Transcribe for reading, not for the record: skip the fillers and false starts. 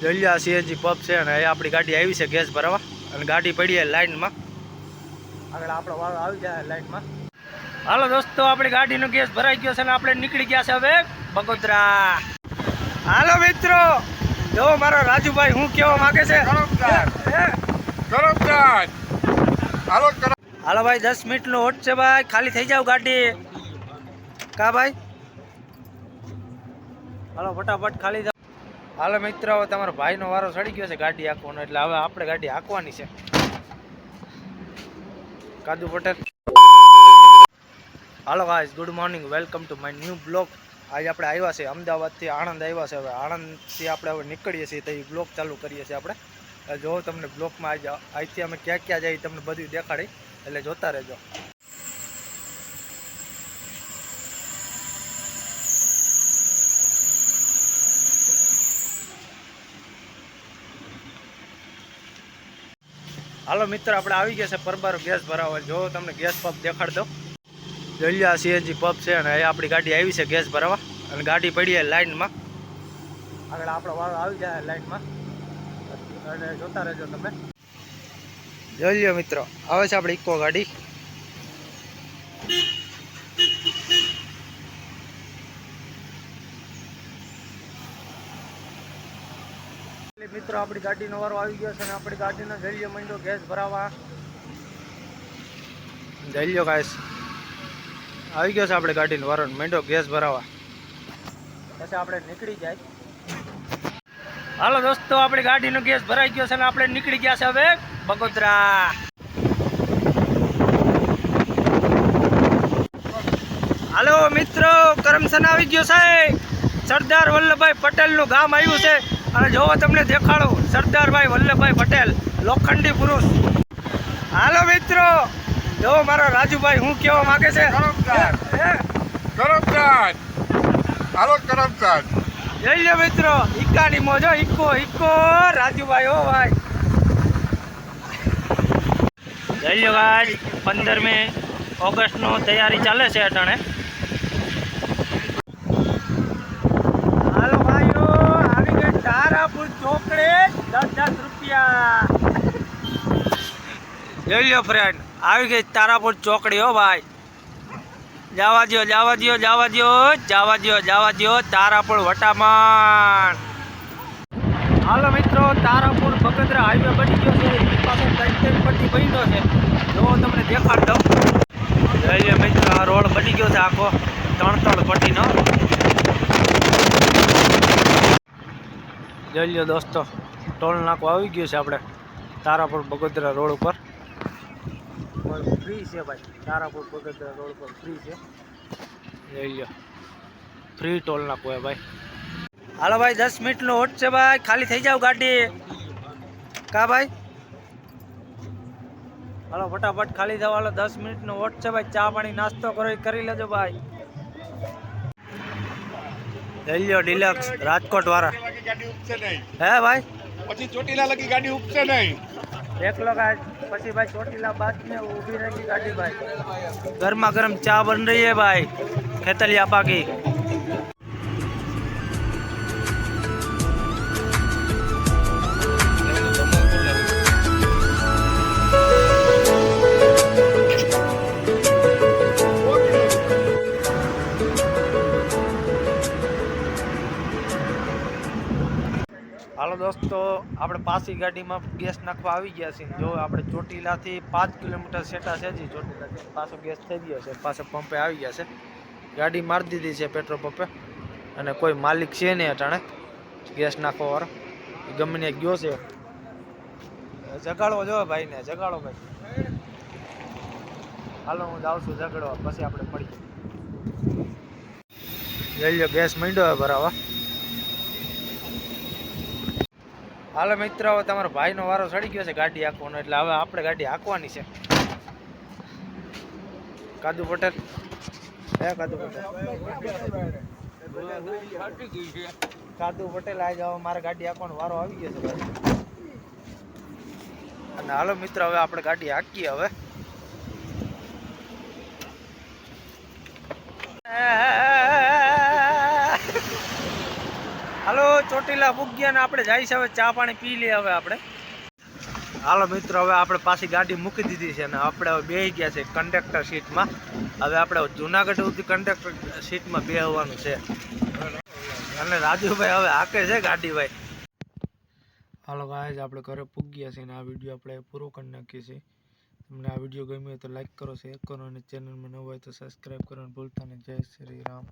જલિયા CNG pub છે અને આપણી ગાડી આવી છે ગેસ ભરાવા અને ગાડી પડી છે લાઈનમાં. આગળ આપણો વાળો આવી જાય લાઈનમાં. હાલો દોસ્તો, આપણી ગાડીનો ગેસ ભરાઈ ગયો છે અને આપણે નીકળી ગયા છે હવે બગોદરા. હાલો મિત્રો, જો મારો રાજુભાઈ હું કેવા માંગે છે. હાલો ભાઈ, 10 મિનિટનો હોટ છે ભાઈ, ખાલી થઈ જાવ ગાડી. કા ભાઈ, હાલો ફટાફટ ખાલી જાવ. હાલો મિત્ર, હવે તમારો ભાઈનો વારો ચડી ગયો છે ગાડી હાંકવાનો, એટલે હવે આપણે ગાડી હાંકવાની છે. Kadu Patel. Hello guys, good morning, welcome to my new blog. આજે આપણે આવ્યા છે અમદાવાદથી આણંદ આવ્યા છે. હવે આણંદથી આપણે હવે નીકળીએ છીએ તો એ બ્લોગ ચાલુ કરીએ છીએ આપણે. જો તમને બ્લોગમાં આજથી અમે ક્યાં ક્યાં જઈએ તમને બધું દેખાડી, એટલે જોતા રહેજો. હાલો મિત્ર, આપણે આવી ગયા છે પરબારો ગેસ ભરાવા. જો તમને ગેસ પંપ દેખાડ દો. જલિયા સીએનજી પબ છે અને આપણી ગાડી આવી છે ગેસ ભરાવા અને ગાડી પડી છે લાઈનમાં. આગળ આપણો વાળો આવી જાય લાઈનમાં અને જોતા રહેજો તમે. જોઈ લો મિત્રો, આવે છે આપણી ઇકો ગાડી. મિત્રો, આપણી ગાડીનો વારો આવી ગયો છે અને આપણી ગાડીનો જલિયો મંડો ગેસ ભરાવા. જલિયો ગાઈસ આવી ગયો છે આપણે ગાડીનો વારો મંડો ગેસ ભરાવા. પછી આપણે નીકળી જાય. હાલો દોસ્તો, આપણી ગાડીનો ગેસ ભરાઈ ગયો છે અને આપણે નીકળી ગયા છે હવે બગોદરા. હાલો મિત્રો, કરમસન આવી ગયો છે. સરદાર વલ્લભભાઈ પટેલનું ગામ આવ્યું છે અને જોવો તમને દેખાડું, સરદારભાઈ વલ્લભભાઈ પટેલ, લોખંડી પુરુષ. હાલો મિત્રો, જો મારો રાજુભાઈ હું કેવા માંગે છે. જઈ લો મિત્રો, ઇક્કાની મોજો, ઇક્કો ઇક્કો રાજુભાઈ હો ભાઈ. જઈ લો ભાઈ, 15મી ઓગસ્ટનો તૈયારી ચાલે છે અટાણે. હાલો ભાઈઓ, આવી ગઈ તારાપુર ચોકડે 10,000 રૂપિયા. જોઈ લો ફ્રેન્ડ, આવી ગઈ તારાપુર ચોકડી હો ભાઈ. જવા દો જવા દો જવા દો જવા દો જવા દો તારાપુર વટામણ. હાલો મિત્રો, તારાપુર બગોદરા હાઈવે બની ગયો છે. એ પાસે ત્રણ પટ્ટી બન્યો છે, જો તમને દેખાડ દઉં. જોઈ લો મિત્રો, આ રોડ બની ગયો છે આખો 3 પટ્ટીનો. જોઈ લો દોસ્તો, ટોલ નાકો આવી ગયું છે આપણે તારાપુર બગોદરા રોડ ઉપર. ફ્રી છે ભાઈ, તારાપુર બગોદરા રોડ પર ફ્રી છે. જોઈ લો, ફ્રી ટોલ નાકો હે ભાઈ. હાલો ભાઈ, 10 મિનિટનો હોટ છે ભાઈ, ખાલી થઈ જાવ ગાડી. કા ભાઈ, હાલો ફટાફટ ખાલી જાવ. હાલો, 10 મિનિટનો હોટ છે ભાઈ. ચા પાણી નાસ્તો કરી લેજો ભાઈ. જઈ લો ડિલક્સ રાજકોટ વાળા. હે ભાઈ, પછી ચોટીલા લગી ગાડી ઉપસે નહીં. દેખ લો ગાડી, પછી ભાઈ ચોટીલા બાદ में ઊભી रहेगी गाड़ी भाई. गरमा गरम चा बन रही है भाई, खेतलिया पाकी. હાલો દોસ્તો, આપણે પાછી ગાડીમાં ગેસ નાખવા આવી ગયા છીએ. જો આપણે ચોટીલાથી 5 કિલોમીટર સેટા છે જી ચોટીલાથી. પાછો ગેસ થઈ ગયો છે, પાછો પંપે આવી ગયા છે. ગાડી મારી દીધી છે પેટ્રોલ પંપે અને કોઈ માલિક છે નહીં અટાણે ગેસ નાખવા વાળો. ગમે ને ગયો છે. જગાડવો જો ભાઈને, જગાડો ભાઈ. હાલો, હું જાઉં છું જગાડવા, પછી આપણે મળીએ. જઈ લો, ગેસ માંડ્યો ભરાવા. હાલો મિત્ર, હવે તમારો ભાઈનો વારો ચડી ગયો છે ગાડી હાંકવાનો, એટલે હવે આપણે ગાડી હાંકવાની છે. કાદુ પટેલ. હે કાદુ પટેલ, કાદુ પટેલ આજે હવે મારે ગાડી હાંકવાનો વારો આવી ગયો છે ભાઈ. અને હાલો મિત્ર, હવે આપણે ગાડી હાંકીએ હવે. હાલો ચોટીલા પૂગ્યા ને આપણે જાય છે હવે ચા પાણી પી લઈએ હવે આપણે. હાલો મિત્રો હવે આપણે પાછી ગાડી મૂકી દીધી છે અને આપણે હવે બેસી ગયા છે કંડક્ટર સીટમાં. હવે આપણે જુનાગઢ સુધી કંડક્ટર સીટમાં બેસવાનું છે અને રાજુભાઈ હવે હાકે છે ગાડી ભાઈ. હાલો ગાઈઝ આપણે ઘરે પૂગ્યા છે અને આ વિડીયો આપણે પૂરો કરી નાખીએ છીએ. તમને આ વિડીયો ગમ્યો હોય તો લાઈક કરો, શેર કરો અને ચેનલમાં નવા હોય તો સબસ્ક્રાઈબ કરવાનું ભૂલતા નહીં. જય શ્રી રામ.